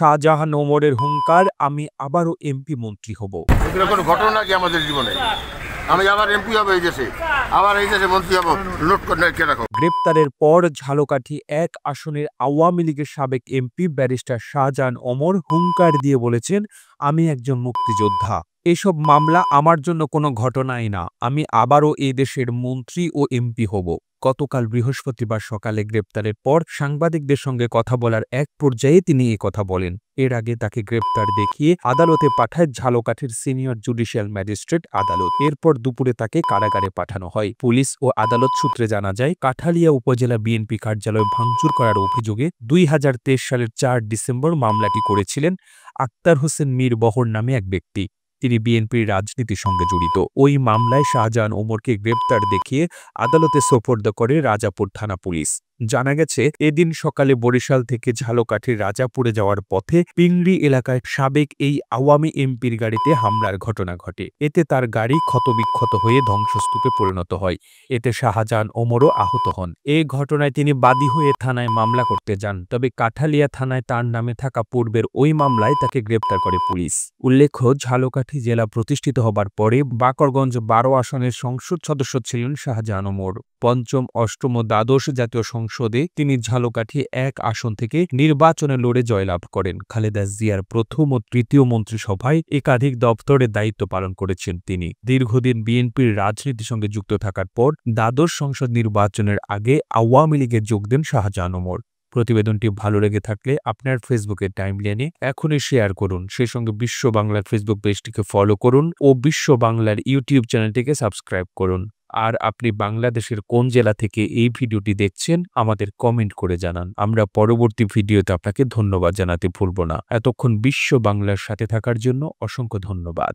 শাহজাহান ওমরের হুঙ্কার, আমি আবারও এমপি মন্ত্রী হব। এগুলো কোনো ঘটনা কি আমাদের জীবনে? আমি আবার এমপি হব, এই দেশে আবার এই দেশে মন্ত্রী হব, লুট করে রেখে রাখো। গ্রেপ্তারের পর ঝালকাঠি ১ আসনের আওয়ামী লীগের সাবেক এমপি ব্যারিস্টার শাহজাহান ওমর হুঙ্কার দিয়ে বলেছেন, আমি একজন মুক্তিযোদ্ধা। এসব মামলা আমার জন্য কোনো ঘটনাই না, আমি আবারও এই দেশের মন্ত্রী ও এমপি হব। গতকাল বৃহস্পতিবার সকালে গ্রেপ্তারের পর সাংবাদিকদের সঙ্গে কথা বলার এক পর্যায়ে তিনি কথা বলেন। এর আগে তাকে গ্রেপ্তার দেখিয়ে আদালতে পাঠায় ঝালকাঠির সিনিয়র জুডিশিয়াল ম্যাজিস্ট্রেট আদালত। এরপর দুপুরে তাকে কারাগারে পাঠানো হয়। পুলিশ ও আদালত সূত্রে জানা যায়, কাঠালিয়া উপজেলা বিএনপি কার্যালয় ভাঙচুর করার অভিযোগে ২০২৩ সালের ৪ ডিসেম্বর মামলাটি করেছিলেন আক্তার হোসেন মীর বহর নামে এক ব্যক্তি। তিনি বিএনপির রাজনীতির সঙ্গে জড়িত। ওই মামলায় শাহজাহান ওমরকে গ্রেপ্তার দেখিয়ে আদালতে সোপর্দ করে রাজাপুর থানা পুলিশ। জানা গেছে, এদিন সকালে বরিশাল থেকে ঝালকাঠির রাজাপুরে যাওয়ার পথে পিংড়ি এলাকায় সাবেক এই আওয়ামী এমপির গাড়িতে হামলার ঘটনা ঘটে। এতে তার গাড়ি ক্ষতবিক্ষত হয়ে ধ্বংসস্তূপে পরিণত হয়। এতে শাহজাহান ওমরও আহত হন। এই ঘটনায় তিনি বাদী হয়ে থানায় মামলা করতে যান। তবে কাঠালিয়া থানায় তার নামে থাকা পূর্বের ওই মামলায় তাকে গ্রেপ্তার করে পুলিশ। উল্লেখ্য, ঝালকাঠি জেলা প্রতিষ্ঠিত হবার পরে বাকরগঞ্জ ১২ আসনের সংসদ সদস্য ছিলেন শাহজাহান ওমর। পঞ্চম, অষ্টম ও দ্বাদশ জাতীয় সংসদে তিনি ঝালকাঠি ১ আসন থেকে নির্বাচনে লড়ে জয়লাভ করেন। খালেদা জিয়ার প্রথম ও তৃতীয় মন্ত্রিসভায় একাধিক দপ্তরের দায়িত্ব পালন করেছেন তিনি। দীর্ঘদিন বিএনপির রাজনীতির সঙ্গে যুক্ত থাকার পর দ্বাদশ সংসদ নির্বাচনের আগে আওয়ামী লীগে যোগ দেন শাহজাহান ওমর। প্রতিবেদনটি ভালো লেগে থাকলে আপনার ফেসবুকের টাইমলাইনে এখনই শেয়ার করুন। সেই সঙ্গে বিশ্ব বাংলার ফেসবুক পেজটিকে ফলো করুন ও বিশ্ব বাংলার ইউটিউব চ্যানেলটিকে সাবস্ক্রাইব করুন। আর আপনি বাংলাদেশের কোন জেলা থেকে এই ভিডিওটি দেখছেন আমাদের কমেন্ট করে জানান। আমরা পরবর্তী ভিডিওতে আপনাকে ধন্যবাদ জানাতে ভুলব না। এতক্ষণ বিশ্ব বাংলার সাথে থাকার জন্য অসংখ্য ধন্যবাদ।